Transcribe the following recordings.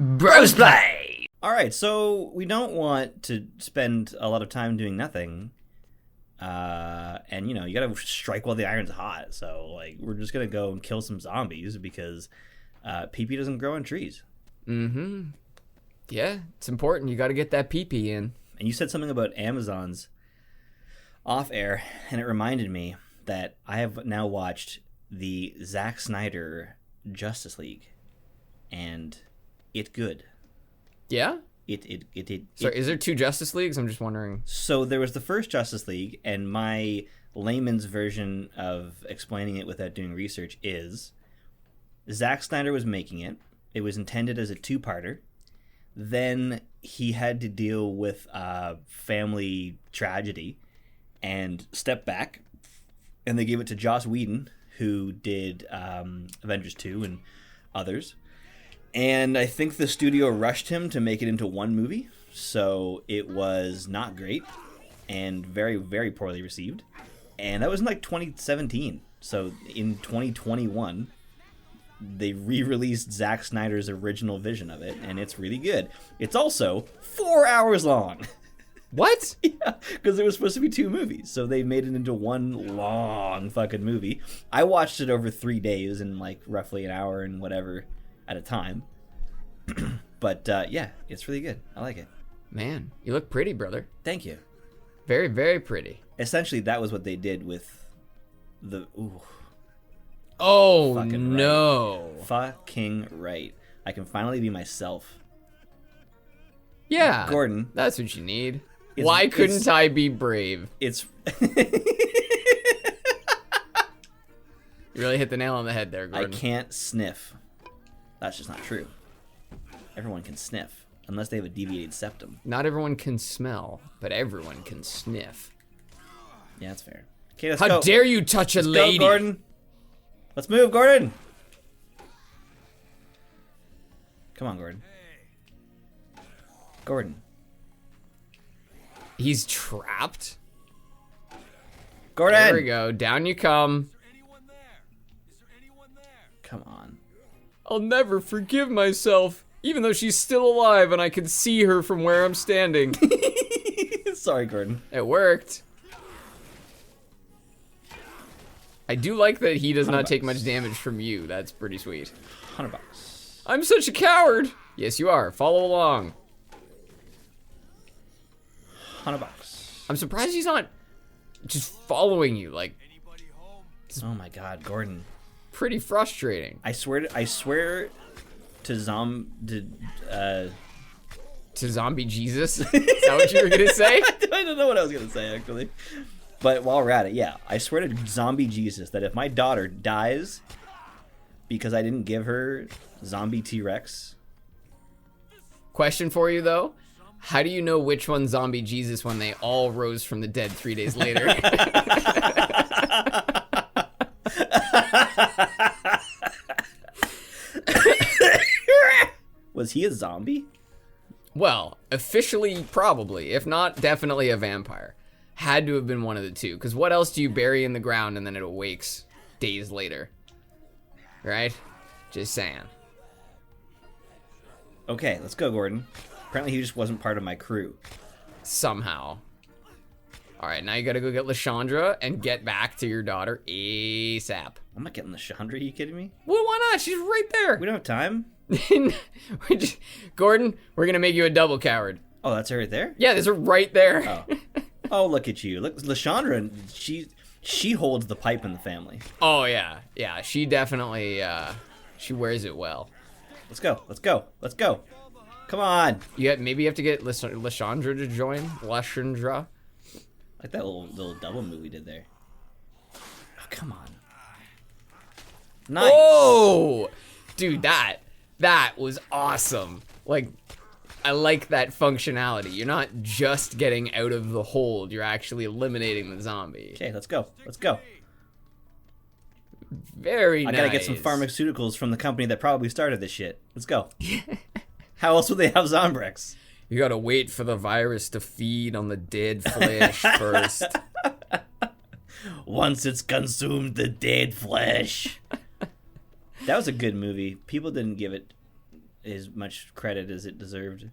Bros Play! Alright, so we don't want to spend a lot of time doing nothing. And, you know, you gotta strike while the iron's hot. So, like, we're just gonna go and kill some zombies because pee-pee doesn't grow on trees. Mm-hmm. Yeah, it's important. You gotta get that pee-pee in. And you said something about Amazons off-air, and it reminded me that I have now watched the Zack Snyder Justice League. And it good. Yeah? So is there two Justice Leagues? I'm just wondering. So there was the first Justice League, and my layman's version of explaining it without doing research is Zack Snyder was making it. It was intended as a two-parter. Then he had to deal with family tragedy and stepped back, and they gave it to Joss Whedon, who did Avengers 2 and others. And I think the studio rushed him to make it into one movie, so it was not great and very, very poorly received. And that was in like 2017. So in 2021, they re-released Zack Snyder's original vision of it, and it's really good. It's also 4 hours long. What? Yeah, because there was supposed to be two movies, so they made it into one long fucking movie. I watched it over 3 days in like roughly an hour and whatever at a time. But yeah, it's really good. I like it. Man, you look pretty, brother. Thank you. Very, very pretty. Essentially, that was what they did with the... Ooh. Oh, Fucking no. Right. Fucking right. I can finally be myself. Yeah. Gordon. That's what you need. Why couldn't I be brave? It's... You really hit the nail on the head there, Gordon. I can't sniff. That's just not true. Everyone can sniff, unless they have a deviated septum. Not everyone can smell, but everyone can sniff. Yeah, that's fair. Okay, let's How go. dare you touch a lady? Go, Gordon. Let's move, Gordon. Come on, Gordon. Gordon. He's trapped? Gordon! There we go. Down you come. Come on. I'll never forgive myself, even though she's still alive and I can see her from where I'm standing. Sorry, Gordon. It worked. I do like that he does not take much damage from you. That's pretty sweet. $100. I'm such a coward. Yes, you are. Follow along. $100. I'm surprised he's not just following you. Like, Oh my God, Gordon. pretty frustrating. I swear to Zombie Jesus? Is that what you were gonna say? I don't know what I was gonna say actually. But while we're at it, yeah, I swear to Zombie Jesus that if my daughter dies because I didn't give her Zombie T-Rex. Question for you though. How do you know which one's Zombie Jesus when they all rose from the dead 3 days later? Was he a zombie? Well, officially probably. If not, definitely a vampire. Had to have been one of the two. Because what else do you bury in the ground and then it awakes days later? Right? Just saying. Okay, let's go, Gordon. Apparently he just wasn't part of my crew. Somehow. Alright, now you gotta go get Lashandra and get back to your daughter ASAP. I'm not getting the Chandra, are you kidding me? Well, why not? She's right there. We don't have time. Gordon, we're gonna make you a double coward. Oh, that's her right there? Yeah, there's her right there. Oh. Oh, look at you. Look, Lashandra, she holds the pipe in the family. Oh, yeah. Yeah, she definitely, she wears it well. Let's go. Let's go. Let's go. Come on. Maybe you have to get Lashandra to join. Lashandra. Like that little double move we did there. Oh, come on. Nice. Oh! Dude, that was awesome. Like, I like that functionality. You're not just getting out of the hold, you're actually eliminating the zombie. Okay, let's go. Let's go. Very nice. I gotta get some pharmaceuticals from the company that probably started this shit. Let's go. How else would they have Zombrex? You gotta wait for the virus to feed on the dead flesh first. Once it's consumed the dead flesh. That was a good movie. People didn't give it Mm-hmm. as much credit as it deserved.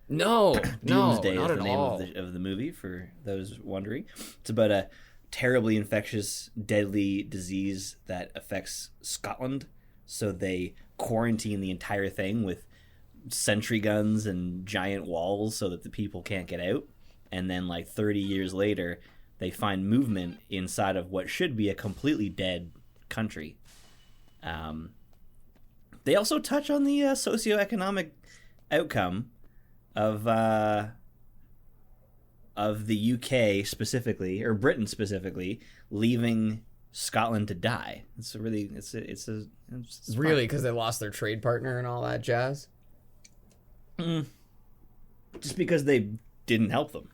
No, Doomsday not is at the name all. of the movie, for those wondering. It's about a terribly infectious, deadly disease that affects Scotland. So they quarantine the entire thing with sentry guns and giant walls so that the people can't get out. And then, like 30 years later, they find movement inside of what should be a completely dead country. They also touch on the socioeconomic outcome of the UK specifically, or Britain specifically, leaving Scotland to die. It's really Really, because they lost their trade partner and all that jazz. Just because they didn't help them.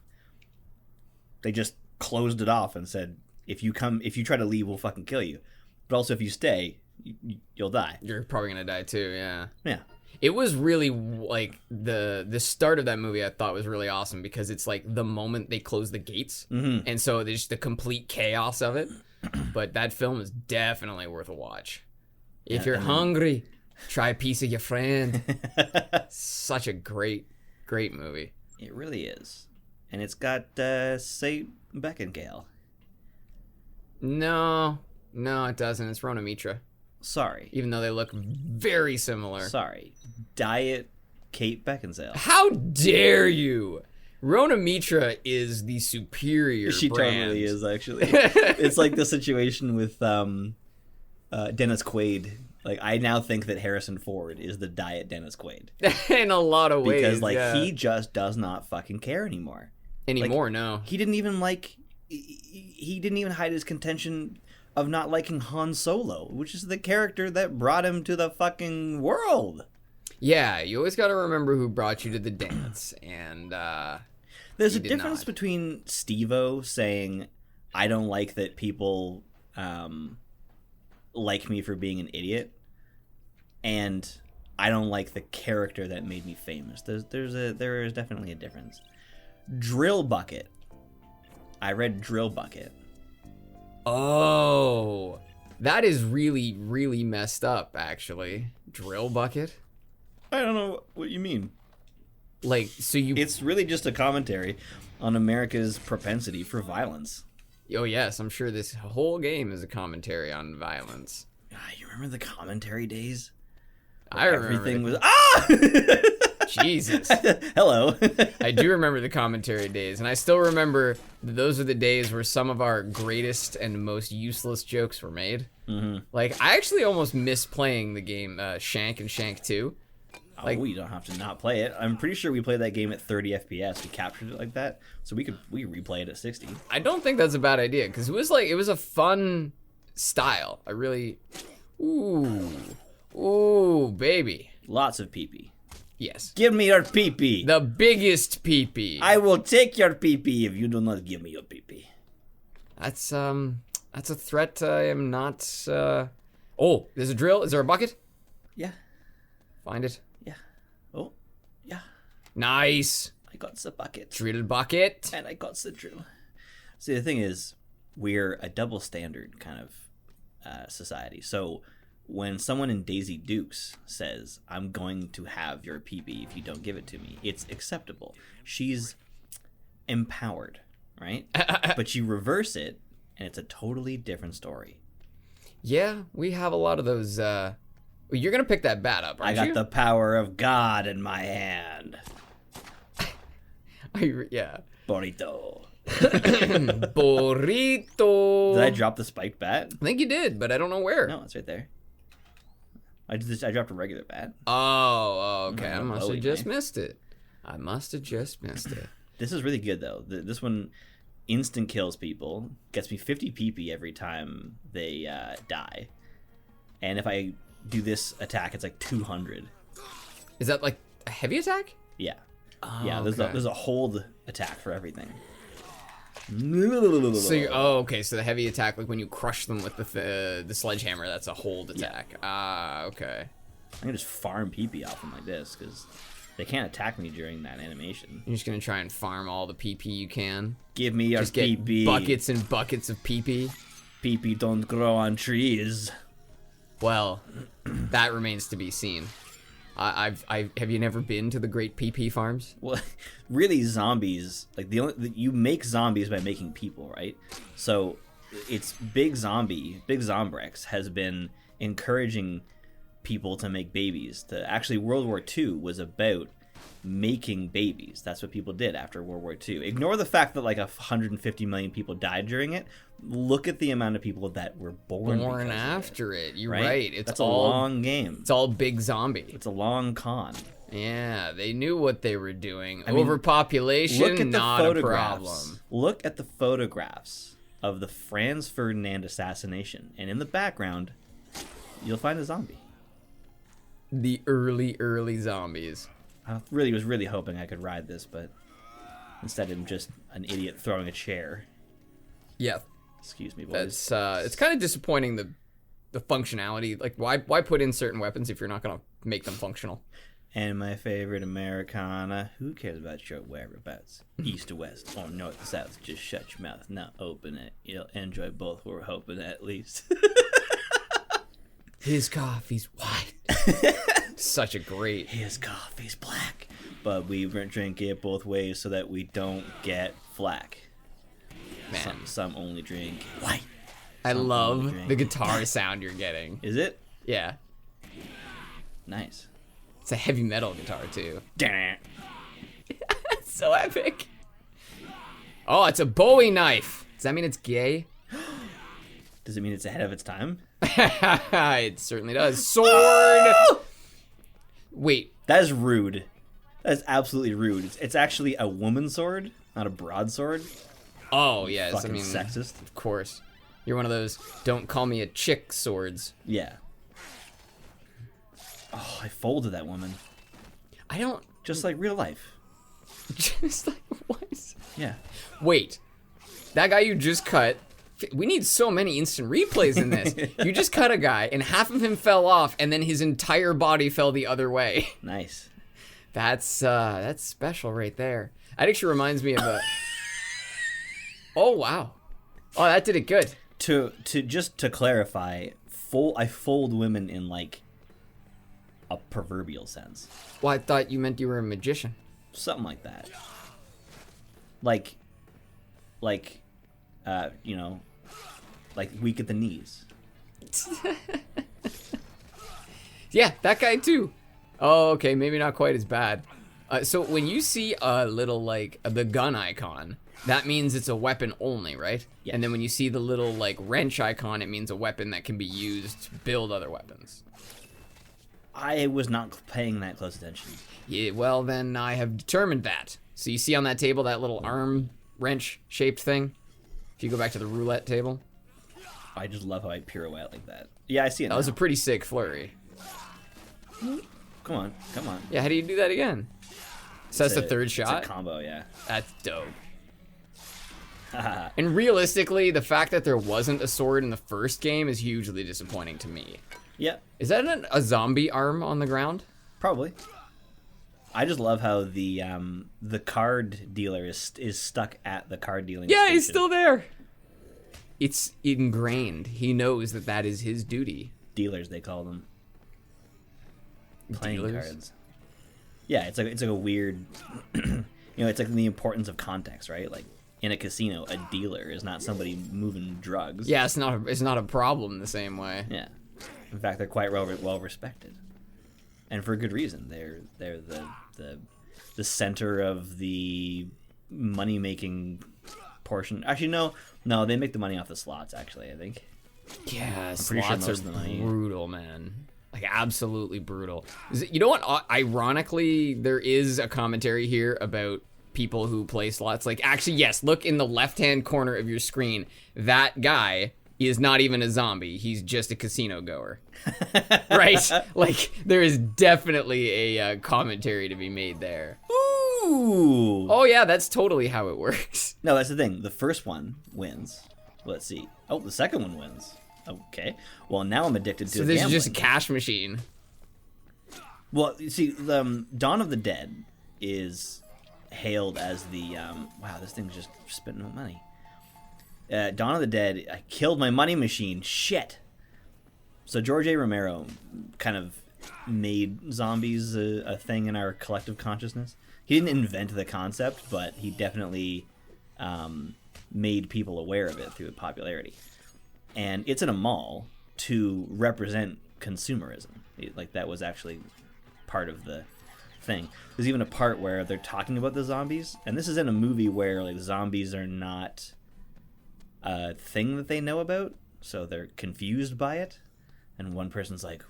They just closed it off and said, if you try to leave, we'll fucking kill you. But also, if you stay, you'll die. You're probably gonna die too. Yeah. Yeah. It was really like the start of that movie. I thought was really awesome because it's like the moment they close the gates, and so there's the complete chaos of it. But that film is definitely worth a watch. If you're hungry, try a piece of your friend. Such a great movie. It really is, and it's got Saint Beckinsale. No, it doesn't. It's Rona Mitra. Sorry. Even though they look very similar. Sorry. Diet Kate Beckinsale. How dare you? Rona Mitra is the superior She brand. totally is, actually. It's like the situation with Dennis Quaid. Like, I now think that Harrison Ford is the diet Dennis Quaid. In a lot of ways. Because, like, yeah. he just does not fucking care anymore. No. He didn't even he didn't even hide his contention of not liking Han Solo, which is the character that brought him to the fucking world. Yeah, you always got to remember who brought you to the dance, and there's a difference between Steve-O saying, "I don't like that people like me for being an idiot," and "I don't like the character that made me famous." There is definitely a difference. Drill Bucket. I read Drill Bucket. Oh, that is really, really messed up, actually. Drill Bucket? I don't know what you mean. Like, so you... It's really just a commentary on America's propensity for violence. Oh, yes, I'm sure this whole game is a commentary on violence. You remember the commentary days? I remember. Everything was... Ah! Jesus. Hello. I do remember the commentary days, and I still remember that those are the days where some of our greatest and most useless jokes were made. Mm-hmm. Like, I actually almost miss playing the game Shank and Shank 2. Like, we don't have to not play it. I'm pretty sure we played that game at 30 FPS. We captured it like that, so we could replay it at 60. I don't think that's a bad idea, because it was a fun style. I really... Ooh, baby. Lots of pee-pee. Yes. Give me your pee-pee. The biggest pee-pee. I will take your pee-pee if you do not give me your pee-pee. That's a threat I am not... Oh, there's a drill. Is there a bucket? Yeah. Find it. Yeah. Oh, yeah. Nice. I got the bucket. Drill bucket. And I got the drill. See, the thing is, we're a double standard kind of society. So... when someone in Daisy Dukes says, "I'm going to have your pee-pee if you don't give it to me," it's acceptable. She's empowered, right? But you reverse it, and it's a totally different story. Yeah, we have a lot of those. Well, you're going to pick that bat up, aren't you? I got the power of God in my hand. Yeah. Burrito. Burrito. Did I drop the spiked bat? I think you did, but I don't know where. No, it's right there. I dropped a regular bat. Oh, okay. I must have Chloe, just man. missed it. This is really good, though. This one instant kills people. Gets me 50 PP every time they die. And if I do this attack, it's like 200. Is that like a heavy attack? Yeah. Oh, Yeah, okay. there's a hold attack for everything. So okay. So the heavy attack, like when you crush them with the sledgehammer, that's a hold attack. Ah, okay. I can just farm PP off them like this, because they can't attack me during that animation. You're just gonna try and farm all the PP you can. Give me your Just get PP. buckets and buckets of PP. PP don't grow on trees. Well, that remains to be seen. I've have you never been to the Great PP Farms? Well, really, zombies, like you make zombies by making people, right? So it's Big Zombrex has been encouraging people to make babies. Actually, World War II was about making babies. That's what people did after World War II. Ignore the fact that like 150 million people died during it. Look at the amount of people that were born after it. You're right. right. That's a long game. It's all big zombie. It's a long con. Yeah, they knew what they were doing. Overpopulation, look at not a problem. Look at the photographs of the Franz Ferdinand assassination, and in the background, you'll find a zombie. The early zombies. I was really hoping I could ride this, but instead I'm just an idiot throwing a chair. Yeah. Excuse me, boys. That's it's kind of disappointing the functionality. Like why put in certain weapons if you're not gonna make them functional? And my favorite Americana. Who cares about your whereabouts? East to west or north to south? Just shut your mouth, not open it. You'll enjoy both. We're hoping at least. His coffee's white. Such a great. His coffee's black. But we drink it both ways so that we don't get flack. Man. Some only drink white. I love the guitar sound you're getting. Is it? Yeah. Nice. It's a heavy metal guitar too. Damn. It's so epic. Oh, it's a Bowie knife. Does that mean it's gay? Does it mean it's ahead of its time? It certainly does. Sword! Wait. That is rude. That is absolutely rude. It's actually a woman's sword, not a broadsword. Oh, yes. Fucking I mean, sexist. Of course. You're one of those don't call me a chick swords. Yeah. Oh, I folded that woman. I don't... Just like real life. Just like what? Yeah. Wait. That guy you just cut... We need so many instant replays in this. You just cut a guy, and half of him fell off, and then his entire body fell the other way. Nice. That's special right there. That actually reminds me of a... Oh, wow. Oh, that did it good. To clarify, I fold women in like a proverbial sense. Well, I thought you meant you were a magician. Something like that. Like weak at the knees. Yeah, that guy too. Oh, okay, maybe not quite as bad. So when you see a little like the gun icon, that means it's a weapon only, right? Yes. And then when you see the little like wrench icon, it means a weapon that can be used to build other weapons. I was not paying that close attention. Yeah, well then I have determined that. So you see on that table that little arm wrench shaped thing? If you go back to the roulette table. I just love how I pirouette like that. Yeah, I see it. That was a pretty sick flurry. Come on. Yeah, how do you do that again? So that's the third shot? It's a combo, yeah. That's dope. And realistically, the fact that there wasn't a sword in the first game is hugely disappointing to me. Yeah. Is that a zombie arm on the ground? Probably. I just love how the card dealer is stuck at the card dealing Yeah, station. he's still there. It's ingrained. He knows that is his duty. Dealers, they call them. Playing Dealers? cards. Yeah, it's like a weird, it's like the importance of context, right? Like in a casino, a dealer is not somebody moving drugs. Yeah, it's not a problem the same way. Yeah. In fact, they're quite well respected, and for good reason. They're the center of the money making portion. Actually, no, they make the money off the slots. Actually, I think. Yeah, pretty sure slots most of the are money- brutal, man. Like absolutely brutal. You know what? Ironically, there is a commentary here about people who play slots. Like, actually, yes. Look in the left-hand corner of your screen. That guy is not even a zombie. He's just a casino goer, right? Like, there is definitely a commentary to be made there. Ooh. Oh yeah, that's totally how it works. No, that's the thing. The first one wins. Let's see. Oh, the second one wins. Okay. Well, now I'm addicted to So this gambling. is just a cash machine. Well, you see, the Dawn of the Dead is hailed as the wow, this thing's just spitting out money. Dawn of the Dead, I killed my money machine. Shit. So George A. Romero kind of made zombies a thing in our collective consciousness. He didn't invent the concept, but he definitely made people aware of it through popularity. And it's in a mall to represent consumerism. Like, that was actually part of the thing. There's even a part where they're talking about the zombies, and this is in a movie where like zombies are not a thing that they know about, so they're confused by it. And one person's like,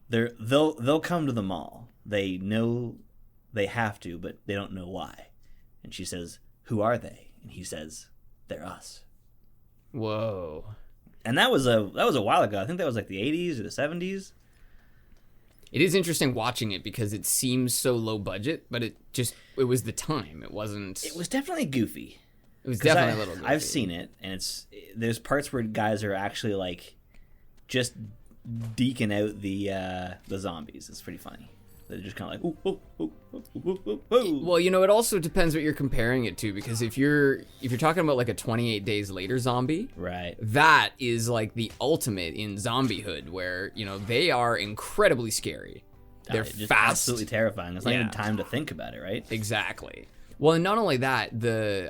they'll come to the mall. They know they have to, but they don't know why. And she says, "Who are they?" And he says, "They're us." Whoa. And that was a while ago. I think that was like the 80s or the 70s. It is interesting watching it because it seems so low budget, but it was the time. It wasn't. It was definitely goofy. It was definitely a little goofy. I've seen it, and there's parts where guys are actually like just deking out the zombies. It's pretty funny. They're just kind of like, ooh, ooh, ooh, ooh, ooh, ooh. Well, it also depends what you're comparing it to, because if you're talking about like a 28 Days Later zombie, right, that is like the ultimate in zombiehood, where they are incredibly scary. They're just fast, absolutely terrifying. It's not even time to think about it, right? Exactly. Well, and not only that,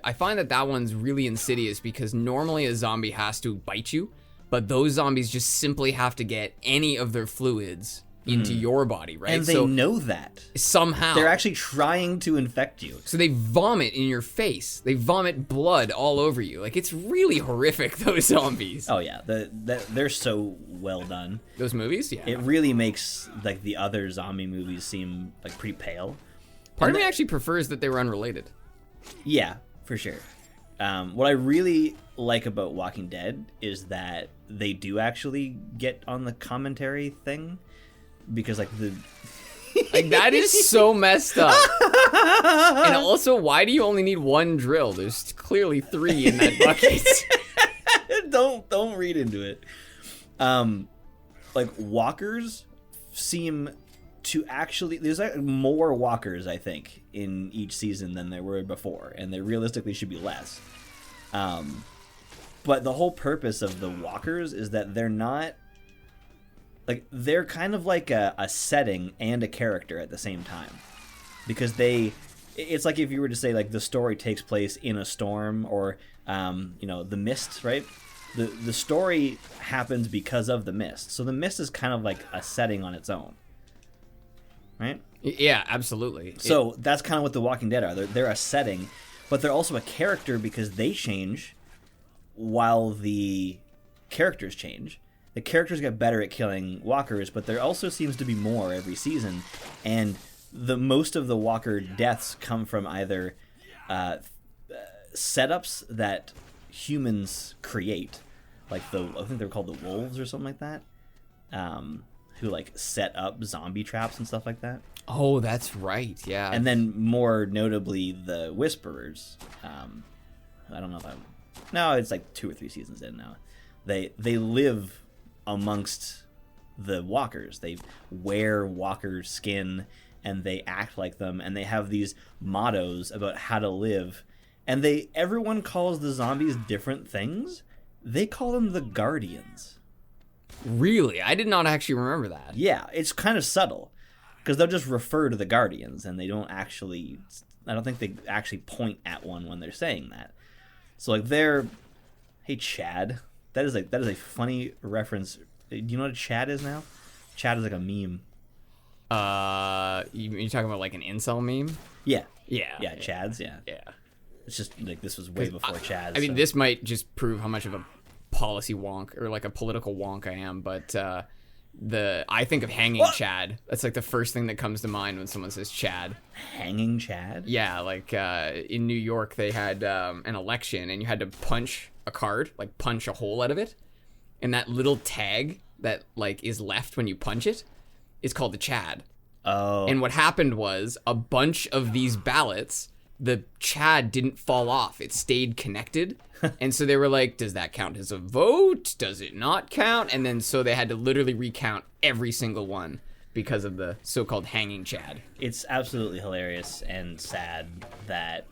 I find that one's really insidious, because normally a zombie has to bite you, but those zombies just simply have to get any of their fluids into your body, right? And they know that. Somehow. They're actually trying to infect you. So they vomit in your face. They vomit blood all over you. Like, it's really horrific, those zombies. Oh, yeah. They're so well done. Those movies? Yeah. It really makes, like, the other zombie movies seem, like, pretty pale. Part of me actually prefers that they were unrelated. Yeah, for sure. What I really like about Walking Dead is that they do actually get on the commentary thing. Because, like, that is so messed up. And also, why do you only need one drill? There's clearly 3 in that bucket. Don't read into it. Like, walkers seem to actually... There's more walkers, I think, in each season than there were before. And there realistically should be less. But the whole purpose of the walkers is that they're not... Like, they're kind of like a setting and a character at the same time. Because it's like if you were to say, like, the story takes place in a storm or, the mist, right? The story happens because of the mist. So the mist is kind of like a setting on its own. Right? Yeah, absolutely. So that's kind of what The Walking Dead are. They're a setting, but they're also a character because they change while the characters change. The characters get better at killing walkers, but there also seems to be more every season, and most of the walker deaths come from either setups that humans create, like I think they're called the wolves or something like that, who like set up zombie traps and stuff like that. Oh, that's right, yeah. And then more notably, the whisperers. I don't know if no, it's like 2 or 3 seasons in now. They live amongst the walkers. They wear walker skin and they act like them, and they have these mottos about how to live, and everyone calls the zombies different things. They call them the Guardians. Really? I did not actually remember that. Yeah, it's kind of subtle because they'll just refer to the Guardians, and I don't think they actually point at one when they're saying that. So like hey Chad. That is a funny reference. Do you know what a Chad is now? Chad is like a meme. You talking about like an incel meme? Yeah. Yeah. Yeah, Chads, yeah. Yeah. It's just like this was way before Chads. I mean, this might just prove how much of a policy wonk or like a political wonk I am, but I think of hanging Chad. That's like the first thing that comes to mind when someone says Chad. Hanging Chad? Yeah, like in New York they had an election and you had to punch a card, like punch a hole out of it, and that little tag that like is left when you punch it is called the Chad. Oh. And what happened was a bunch of these ballots, the Chad didn't fall off. It stayed connected. And so they were like, does that count as a vote? Does it not count? And then so they had to literally recount every single one because of the so-called hanging Chad. It's absolutely hilarious and sad that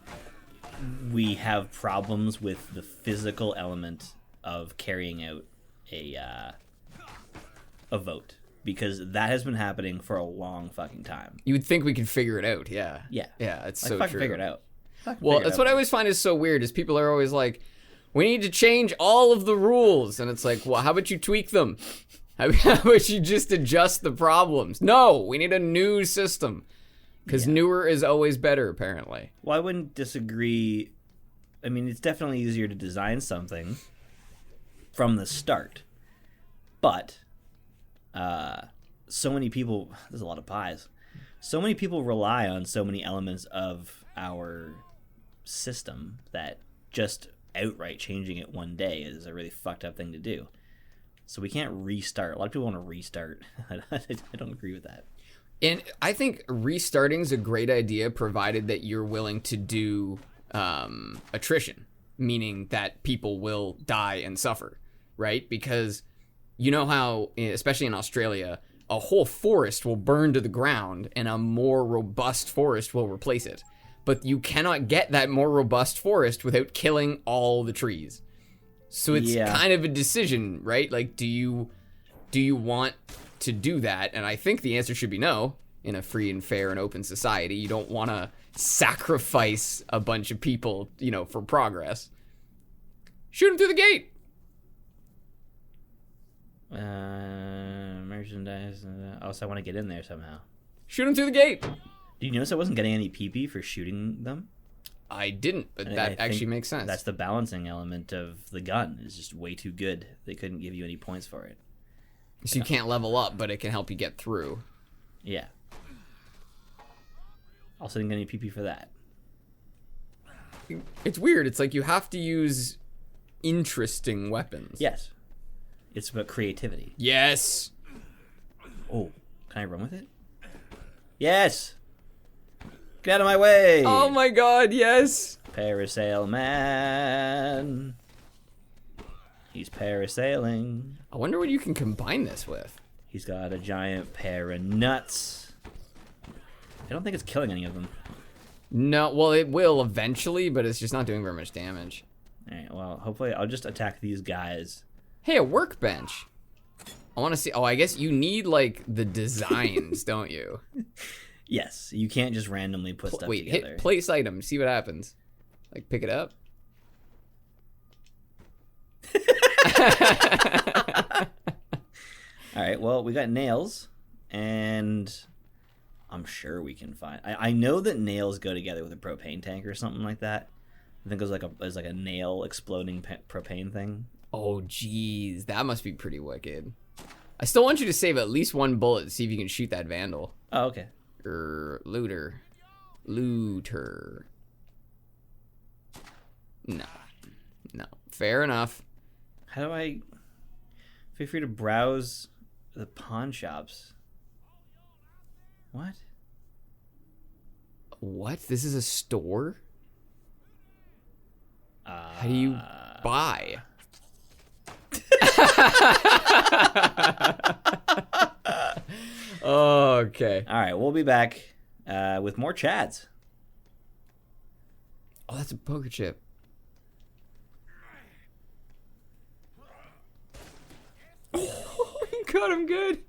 we have problems with the physical element of carrying out a vote. because that has been happening for a long fucking time. You would think we could figure it out. Yeah. Yeah. Yeah, it's Like, so fucking true. figure it out. Well, that's what I always find is so weird is people are always like, we need to change all of the rules. And it's like, well, how about you tweak them? How about you just adjust the problems? No, we need a new system. Because newer is always better, apparently. Well, I wouldn't disagree. I mean, it's definitely easier to design something from the start. But so many people, there's a lot of pies. So many people rely on so many elements of our system that just outright changing it one day is a really fucked up thing to do. So we can't restart. A lot of people want to restart. I don't agree with that. And I think restarting is a great idea, provided that you're willing to do attrition, meaning that people will die and suffer, right? Because you know how, especially in Australia, a whole forest will burn to the ground and a more robust forest will replace it. But you cannot get that more robust forest without killing all the trees. So it's kind of a decision, right? Like, do you want to do that? And I think the answer should be no. In a free and fair and open society, you don't want to sacrifice a bunch of people, for progress. Shoot them through the gate. Merchandise. Also, I want to get in there somehow. Shoot them through the gate. Do you notice I wasn't getting any PP for shooting them? I didn't, but that actually makes sense. That's the balancing element of the gun. It's just way too good. They couldn't give you any points for it. So you can't level up, but it can help you get through. Yeah. Also didn't get any PP for that. It's weird. It's like you have to use interesting weapons. Yes. It's about creativity. Yes. Oh, can I run with it? Yes. Get out of my way. Oh my god, yes. Parasail man. He's parasailing. I wonder what you can combine this with. He's got a giant pair of nuts. I don't think it's killing any of them. No, well, it will eventually, but it's just not doing very much damage. Alright, well, hopefully I'll just attack these guys. Hey, a workbench. I want to see. Oh, I guess you need, like, the designs, don't you? Yes, you can't just randomly put stuff together. Hit place item, see what happens. Like, pick it up. Alright, well, we got nails, and I'm sure we can find... I know that nails go together with a propane tank or something like that. I think there's like a nail exploding propane thing. Oh, jeez. That must be pretty wicked. I still want you to save at least one bullet to see if you can shoot that vandal. Oh, okay. Looter. No. Fair enough. How do I... Feel free to browse the pawn shops. What? What? This is a store? How do you buy? Okay. All right, we'll be back with more chads. Oh, that's a poker chip. Oh, you got him good.